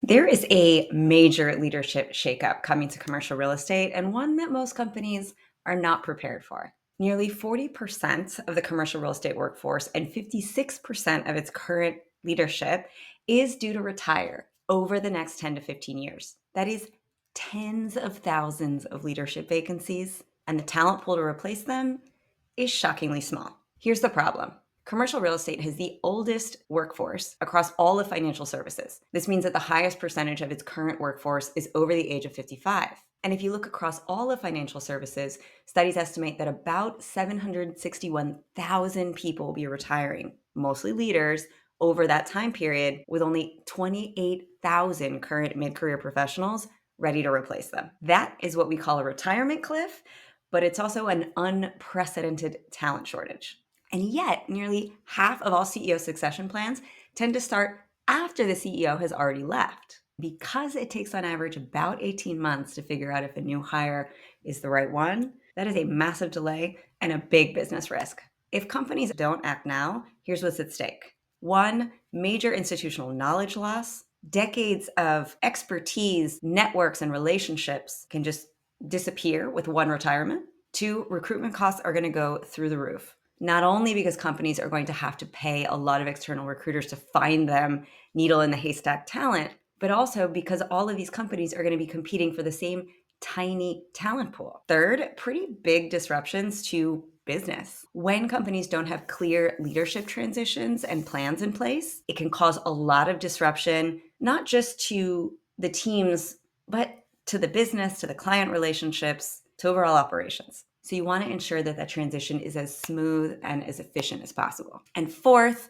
There is a major leadership shakeup coming to commercial real estate, and one that most companies are not prepared for. Nearly 40% of the commercial real estate workforce and 56% of its current leadership is due to retire over the next 10 to 15 years. That is tens of thousands of leadership vacancies, and the talent pool to replace them is shockingly small. Here's the problem. Commercial real estate has the oldest workforce across all of financial services. This means that the highest percentage of its current workforce is over the age of 55. And if you look across all of financial services, studies estimate that about 761,000 people will be retiring, mostly leaders, over that time period, with only 28,000 current mid-career professionals ready to replace them. That is what we call a retirement cliff, but it's also an unprecedented talent shortage. And yet, nearly half of all CEO succession plans tend to start after the CEO has already left. Because it takes on average about 18 months to figure out if a new hire is the right one, that is a massive delay and a big business risk. If companies don't act now, here's what's at stake. One, major institutional knowledge loss. Decades of expertise, networks, and relationships can just disappear with one retirement. Two, recruitment costs are going to go through the roof. Not only because companies are going to have to pay a lot of external recruiters to find them needle in the haystack talent, but also because all of these companies are going to be competing for the same tiny talent pool. Third, pretty big disruptions to business. When companies don't have clear leadership transitions and plans in place, it can cause a lot of disruption, not just to the teams, but to the business, to the client relationships, to overall operations. So you want to ensure that that transition is as smooth and as efficient as possible. And fourth,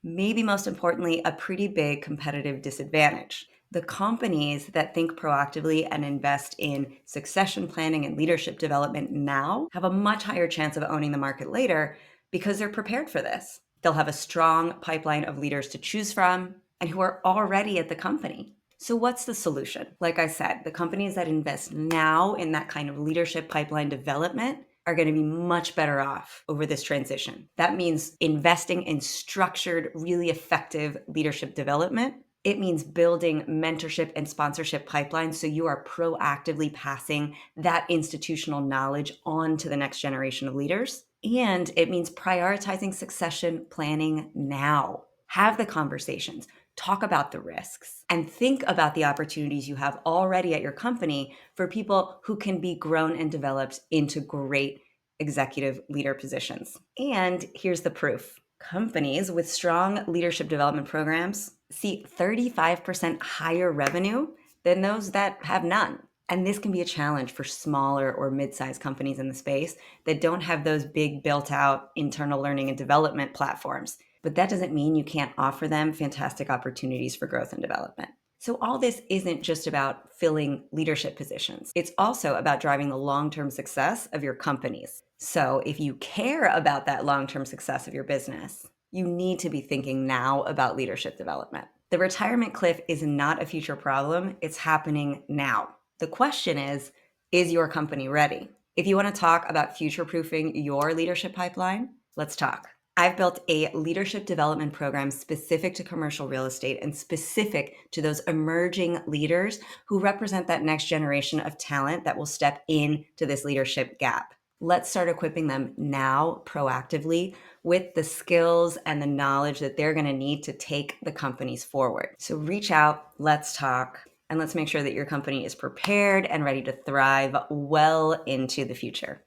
maybe most importantly, a pretty big competitive disadvantage. The companies that think proactively and invest in succession planning and leadership development now have a much higher chance of owning the market later because they're prepared for this. They'll have a strong pipeline of leaders to choose from and who are already at the company. So what's the solution? Like I said, the companies that invest now in that kind of leadership pipeline development are going to be much better off over this transition. That means investing in structured, really effective leadership development. It means building mentorship and sponsorship pipelines so you are proactively passing that institutional knowledge on to the next generation of leaders. And it means prioritizing succession planning now. Have the conversations. Talk about the risks and think about the opportunities you have already at your company for people who can be grown and developed into great executive leader positions. And here's the proof. Companies with strong leadership development programs see 35% higher revenue than those that have none. And this can be a challenge for smaller or mid-sized companies in the space that don't have those big built-out internal learning and development platforms. But that doesn't mean you can't offer them fantastic opportunities for growth and development. So all this isn't just about filling leadership positions. It's also about driving the long-term success of your companies. So if you care about that long-term success of your business, you need to be thinking now about leadership development. The retirement cliff is not a future problem. It's happening now. The question is your company ready? If you want to talk about future-proofing your leadership pipeline, let's talk. I've built a leadership development program specific to commercial real estate and specific to those emerging leaders who represent that next generation of talent that will step into this leadership gap. Let's start equipping them now proactively with the skills and the knowledge that they're going to need to take the companies forward. So reach out, let's talk, and let's make sure that your company is prepared and ready to thrive well into the future.